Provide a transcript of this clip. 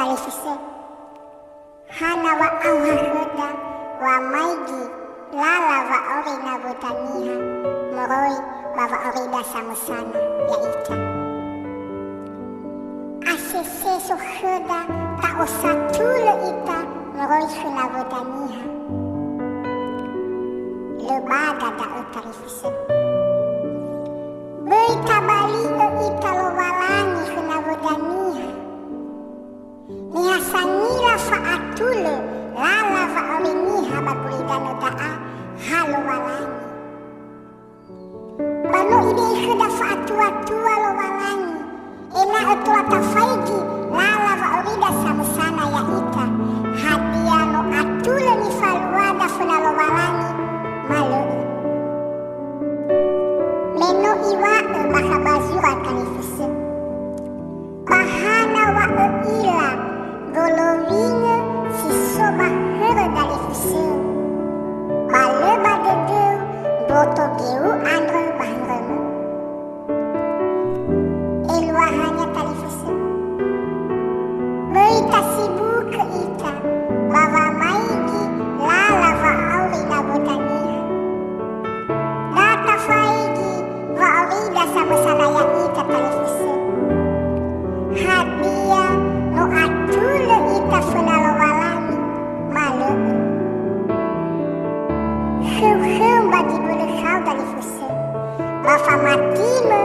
talifuse hana wa auha hoda wa maigi lala wa orina botaniha moroi wa orida samusana ya ita asese so hoda ta osatule ita moroi huna botaniha lebada da talifuse Beri kabali ita lo walani huna botaniha Nihasanila fa'atule lala fa'oriniha bakulidano da'a halo walani Bano ide ikhda fa'atua-tua lo walani Ena etua tafaigi lala fa'orida samusana ya ita Hadia no atule ni faluada funa lo walani malo Meno iwa baka bazura talifuse Bahana wa ila Golovinha si soba hera dalifuse Baleba de deu Brotogeu andre bahrama Eluahanya talifuse Berita sibuk ita Bava maigi lala va auri na botania Data faigi va aurida sama saraya ita talifuse Hadia no atule ita funalo walani malo Heu bagi bulu kau talifuse Bafa matime